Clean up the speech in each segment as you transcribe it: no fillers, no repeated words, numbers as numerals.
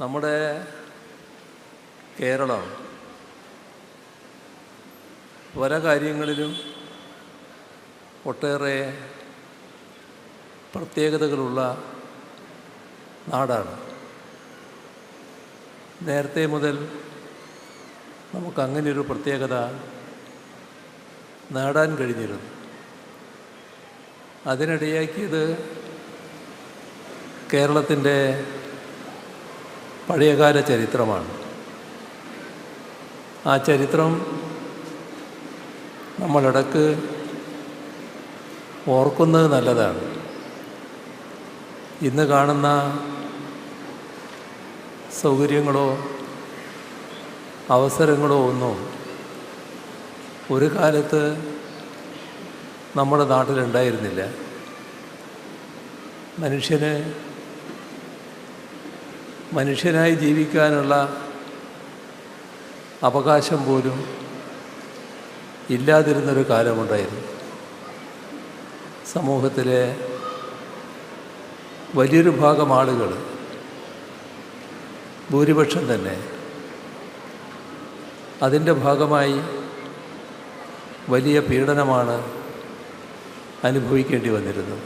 നമ്മുടെ കേരളം പല കാര്യങ്ങളിലും ഒട്ടേറെ പ്രത്യേകതകളുള്ള നാടാണ്. നേരത്തെ മുതൽ നമുക്കങ്ങനെയൊരു പ്രത്യേകത നേടാൻ കഴിഞ്ഞിരുന്നു. അതിനിടയാക്കിയത് കേരളത്തിൻ്റെ പഴയകാല ചരിത്രമാണ്. ആ ചരിത്രം നമ്മളിടക്ക് ഓർക്കുന്നത് നല്ലതാണ്. ഇന്ന് കാണുന്ന സൗകര്യങ്ങളോ അവസരങ്ങളോ ഒന്നും ഒരു കാലത്ത് നമ്മുടെ നാട്ടിലുണ്ടായിരുന്നില്ല. മനുഷ്യനായി ജീവിക്കാനുള്ള അവകാശം പോലും ഇല്ലാതിരുന്നൊരു കാലമുണ്ടായിരുന്നു. സമൂഹത്തിലെ വലിയൊരു ഭാഗം ആളുകൾ, ഭൂരിപക്ഷം തന്നെ, അതിൻ്റെ ഭാഗമായി വലിയ പീഡനമാണ് അനുഭവിക്കേണ്ടി വന്നിരുന്നത്.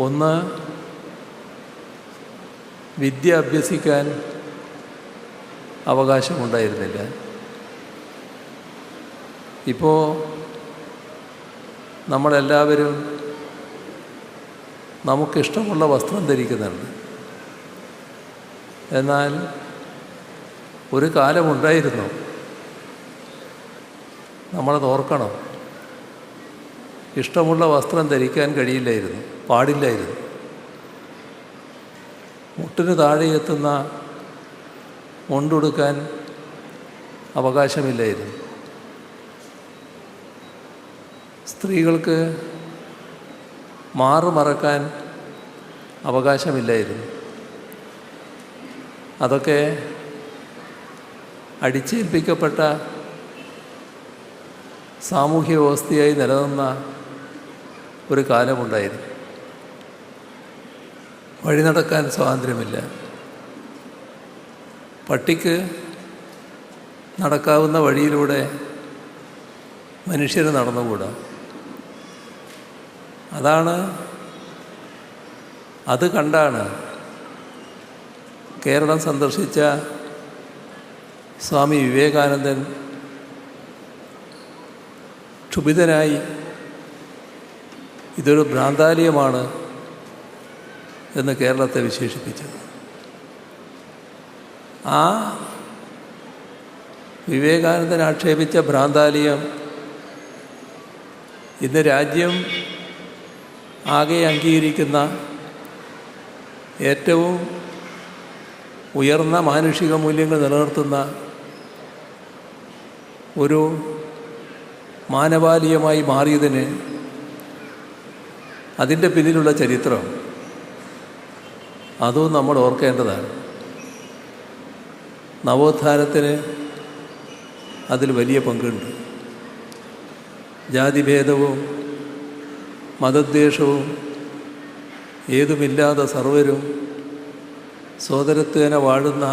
ഒന്ന്, വിദ്യ അഭ്യസിക്കാൻ അവകാശമുണ്ടായിരുന്നില്ല. ഇപ്പോൾ നമ്മളെല്ലാവരും നമുക്കിഷ്ടമുള്ള വസ്ത്രം ധരിക്കുന്നുണ്ട്. എന്നാൽ ഒരു കാലമുണ്ടായിരുന്നു, നമ്മളത് ഓർക്കണം, ഇഷ്ടമുള്ള വസ്ത്രം ധരിക്കാൻ കഴിയില്ലായിരുന്നു, പാടില്ലായിരുന്നു. മുട്ടിന് താഴെ എത്തുന്ന മുണ്ടുടുക്കാൻ അവകാശമില്ലായിരുന്നു. സ്ത്രീകൾക്ക് മാറുമറക്കാൻ അവകാശമില്ലായിരുന്നു. അതൊക്കെ അടിച്ചേൽപ്പിക്കപ്പെട്ട സാമൂഹ്യ വ്യവസ്ഥയായി നിലനിന്ന ഒരു കാലമുണ്ടായിരുന്നു. വഴി നടക്കാൻ സ്വാതന്ത്ര്യമില്ല. പട്ടിക്ക് നടക്കാവുന്ന വഴിയിലൂടെ മനുഷ്യർ നടന്നുകൂടാ. അത് കണ്ടാണ് കേരളം സന്ദർശിച്ച സ്വാമി വിവേകാനന്ദൻ ക്ഷുഭിതനായി ഇതൊരു ഭ്രാന്താലയമാണ് എന്ന് കേരളത്തെ വിശേഷിപ്പിച്ചത്. ആ വിവേകാനന്ദൻ ആക്ഷേപിച്ച ഭ്രാന്താലയം ഇന്ന് രാജ്യം ആകെ അംഗീകരിക്കുന്ന ഏറ്റവും ഉയർന്ന മാനുഷിക മൂല്യങ്ങൾ നിലനിർത്തുന്ന ഒരു മാനവാലയമായി മാറിയതിന് അതിൻ്റെ പിന്നിലുള്ള ചരിത്രം അതും നമ്മൾ ഓർക്കേണ്ടതാണ്. നവോത്ഥാനത്തിന് അതിൽ വലിയ പങ്കുണ്ട്. ജാതിഭേദവും മതദ്വേഷവും ഏതുമില്ലാതെ സർവരും സോദരത്വേന വാഴുന്ന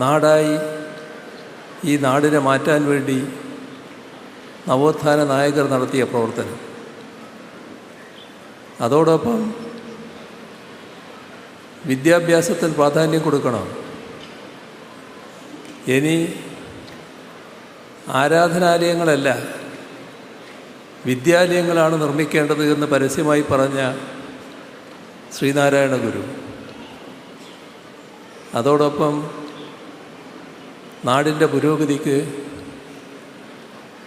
നാടായി ഈ നാടിനെ മാറ്റാൻ വേണ്ടി നവോത്ഥാന നായകർ നടത്തിയ പ്രവർത്തനം. അതോടൊപ്പം വിദ്യാഭ്യാസത്തിന് പ്രാധാന്യം കൊടുക്കണം. ഇനി ആരാധനാലയങ്ങളല്ല, വിദ്യാലയങ്ങളാണ് നിർമ്മിക്കേണ്ടത് എന്ന് പരസ്യമായി പറഞ്ഞ ശ്രീനാരായണ ഗുരു. അതോടൊപ്പം നാടിൻ്റെ പുരോഗതിക്ക്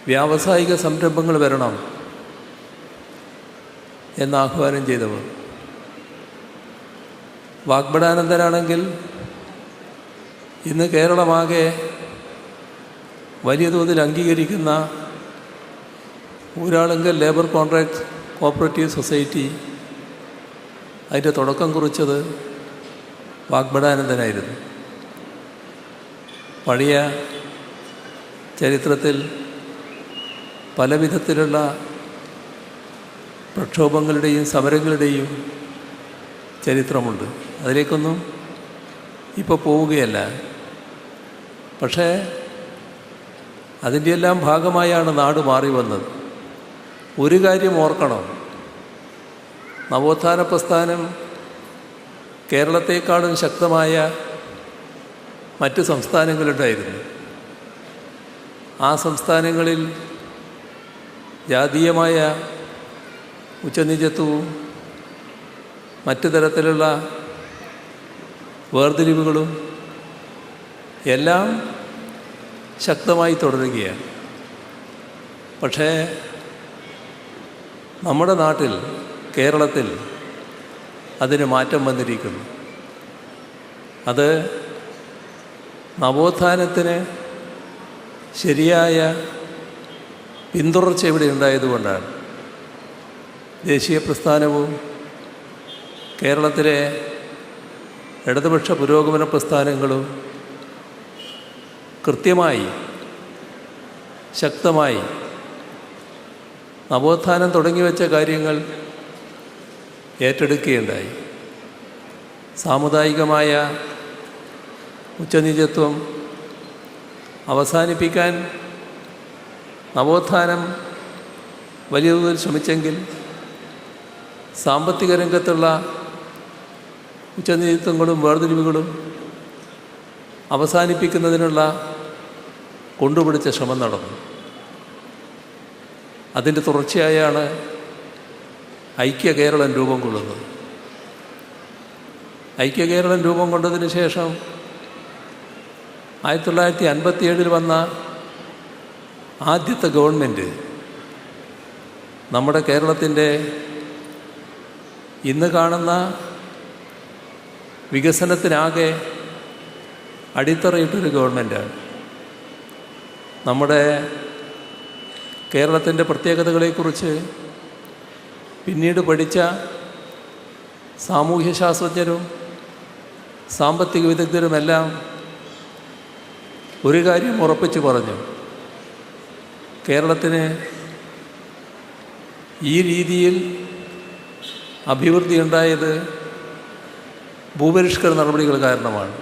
വ്യാവസായിക സംരംഭങ്ങൾ വരണം എന്ന് ആഹ്വാനം ചെയ്തവർ. വാഗ്ഭടാനന്ദനാണെങ്കിൽ ഇന്ന് കേരളമാകെ വലിയ തോതിൽ അംഗീകരിക്കുന്ന Uralungal labour contract cooperative society, അതിൻ്റെ തുടക്കം കുറിച്ചത് വാഗ്ഭടാനന്ദനായിരുന്നു. പഴയ ചരിത്രത്തിൽ പല വിധത്തിലുള്ള പ്രക്ഷോഭങ്ങളുടെയും സമരങ്ങളുടെയും ചരിത്രമുണ്ട്. അതിലേക്കൊന്നും ഇപ്പോൾ പോവുകയല്ല. പക്ഷേ അതിൻ്റെയെല്ലാം ഭാഗമായാണ് നാട് മാറി വന്നത്. ഒരു കാര്യം ഓർക്കണം, നവോത്ഥാന പ്രസ്ഥാനം കേരളത്തെക്കാളും ശക്തമായ മറ്റ് സംസ്ഥാനങ്ങളുണ്ടായിരുന്നു. ആ സംസ്ഥാനങ്ങളിൽ ജാതീയമായ ഉച്ചനീചത്വവും മറ്റു തരത്തിലുള്ള വേർതിരിവുകളും എല്ലാം ശക്തമായി തുടരുകയാണ്. പക്ഷേ നമ്മുടെ നാട്ടിൽ, കേരളത്തിൽ അതിന് മാറ്റം വന്നിരിക്കുന്നു. അത് നവോത്ഥാനത്തിന് ശരിയായ പിന്തുടർച്ച ഇവിടെ ഉണ്ടായതുകൊണ്ടാണ്. ദേശീയ പ്രസ്ഥാനവും കേരളത്തിലെ ഇടതുപക്ഷ പുരോഗമന പ്രസ്ഥാനങ്ങളും കൃത്യമായി ശക്തമായി നവോത്ഥാനം തുടങ്ങിവെച്ച കാര്യങ്ങൾ ഏറ്റെടുക്കുകയുണ്ടായി. സാമുദായികമായ ഉച്ചനീചത്വം അവസാനിപ്പിക്കാൻ നവോത്ഥാനം വലിയ തോതിൽ ശ്രമിച്ചെങ്കിൽ സാമ്പത്തിക രംഗത്തുള്ള ഉച്ചനീചത്വങ്ങളും വേർതിരിവുകളും അവസാനിപ്പിക്കുന്നതിനുള്ള കൊണ്ടുപിടിച്ച ശ്രമം നടന്നു. അതിൻ്റെ തുടർച്ചയായാണ് ഐക്യ കേരളം രൂപം കൊള്ളുന്നത്. ഐക്യ കേരളം രൂപം കൊണ്ടതിന് ശേഷം 1957 വന്ന ആദ്യത്തെ ഗവൺമെൻറ് നമ്മുടെ കേരളത്തിൻ്റെ ഇന്ന് കാണുന്ന വികസനത്തിനാകെ അടിത്തറയിട്ടൊരു ഗവൺമെൻറ്റാണ്. നമ്മുടെ കേരളത്തിൻ്റെ പ്രത്യേകതകളെക്കുറിച്ച് പിന്നീട് പഠിച്ച സാമൂഹ്യശാസ്ത്രജ്ഞരും സാമ്പത്തിക വിദഗ്ധരുമെല്ലാം ഒരു കാര്യം ഉറപ്പിച്ചു പറഞ്ഞു: കേരളത്തിന് ഈ രീതിയിൽ അഭിവൃദ്ധി ഉണ്ടായത് ഭൂപരിഷ്കരണ നടപടികൾ കാരണമാണ്.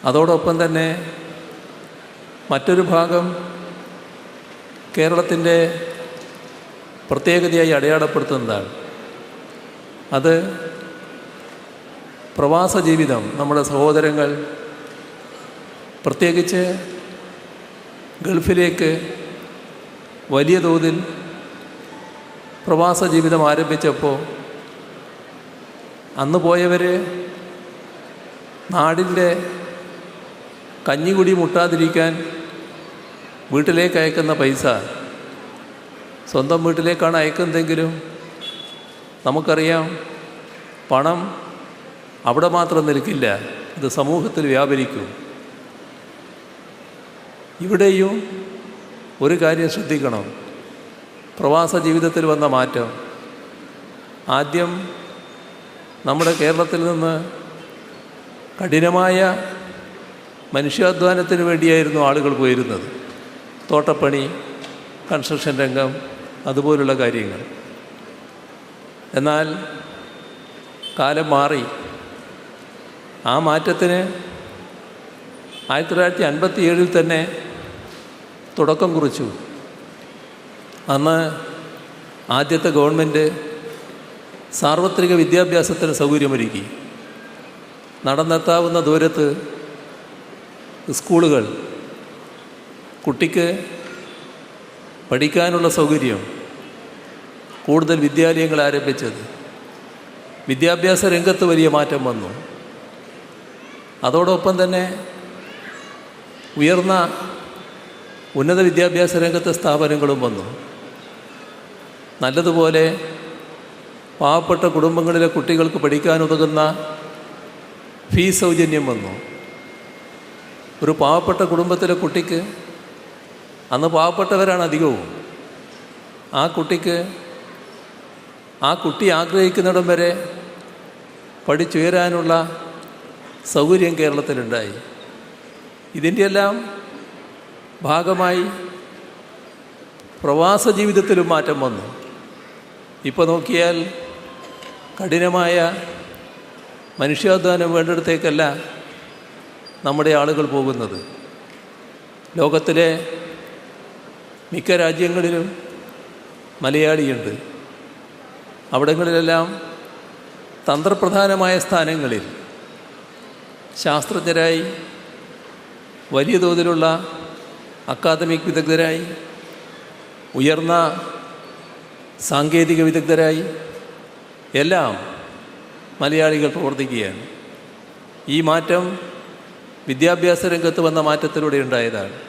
അതോടൊപ്പം തന്നെ മറ്റൊരു ഭാഗം കേരളത്തിൻ്റെ പ്രത്യേകതയായി അടയാളപ്പെടുത്തുന്നതാണ്. അത് പ്രവാസ ജീവിതം. നമ്മുടെ സഹോദരങ്ങൾ പ്രത്യേകിച്ച് ഗൾഫിലേക്ക് വലിയ തോതിൽ പ്രവാസ ജീവിതം ആരംഭിച്ചപ്പോൾ അന്ന് പോയവർ നാടിൻ്റെ കഞ്ഞികുടി മുട്ടാതിരിക്കാൻ വീട്ടിലേക്ക് അയക്കുന്ന പൈസ സ്വന്തം വീട്ടിലേക്കാണ് അയക്കുന്നതെങ്കിലും നമുക്കറിയാം പണം അവിടെ മാത്രം നിൽക്കില്ല, ഇത് സമൂഹത്തിൽ വ്യാപരിക്കും. ഇവിടെയും ഒരു കാര്യം ശ്രദ്ധിക്കണം: പ്രവാസ ജീവിതത്തിൽ വന്ന മാറ്റം. ആദ്യം നമ്മുടെ കേരളത്തിൽ നിന്ന് കഠിനമായ മനുഷ്യാധ്വാനത്തിന് വേണ്ടിയായിരുന്നു ആളുകൾ പോയിരുന്നത്. തോട്ടപ്പണി, കൺസ്ട്രക്ഷൻ രംഗം, അതുപോലുള്ള കാര്യങ്ങൾ. എന്നാൽ കാലം മാറി. ആ മാറ്റത്തിന് 1957 തന്നെ തുടക്കം കുറിച്ചു. അന്ന് ആദ്യത്തെ ഗവൺമെൻറ് സാർവത്രിക വിദ്യാഭ്യാസത്തിന് സൗകര്യമൊരുക്കി. നടന്നെത്താവുന്ന ദൂരത്ത് സ്കൂളുകൾ, കുട്ടിക്ക് പഠിക്കാനുള്ള സൗകര്യം, കൂടുതൽ വിദ്യാലയങ്ങൾ ആരംഭിച്ചത്. വിദ്യാഭ്യാസ രംഗത്ത് വലിയ മാറ്റം വന്നു. അതോടൊപ്പം തന്നെ ഉയർന്ന ഉന്നത വിദ്യാഭ്യാസ രംഗത്തെ സ്ഥാപനങ്ങളും വന്നു. നല്ലതുപോലെ പാവപ്പെട്ട കുടുംബങ്ങളിലെ കുട്ടികൾക്ക് പഠിക്കാനുതകുന്ന ഫീസ് സൗജന്യം വന്നു. ഒരു പാവപ്പെട്ട കുടുംബത്തിലെ കുട്ടിക്ക്, അന്ന് പാവപ്പെട്ടവരാണ് അധികവും, ആ കുട്ടി ആഗ്രഹിക്കുന്നിടം വരെ പഠിച്ചുയരാനുള്ള സൗകര്യം കേരളത്തിലുണ്ടായി. ഇതിൻ്റെയെല്ലാം ഭാഗമായി പ്രവാസ ജീവിതത്തിലും മാറ്റം വന്നു. ഇപ്പോൾ നോക്കിയാൽ കഠിനമായ മനുഷ്യാധ്വാനം വേണ്ടിടത്തേക്കല്ല നമ്മുടെ ആളുകൾ പോകുന്നത്. ലോകത്തിലെ മിക്ക രാജ്യങ്ങളിലും മലയാളിയുണ്ട്. അവിടങ്ങളിലെല്ലാം തന്ത്രപ്രധാനമായ സ്ഥാനങ്ങളിൽ ശാസ്ത്രജ്ഞരായി, വലിയ തോതിലുള്ള അക്കാദമിക് വിദഗ്ധരായി, ഉയർന്ന സാങ്കേതിക വിദഗ്ധരായി എല്ലാം മലയാളികൾ പ്രവർത്തിക്കുകയാണ്. ഈ മാറ്റം വിദ്യാഭ്യാസ രംഗത്ത് വന്ന മാറ്റത്തിലൂടെ ഉണ്ടായതാണ്.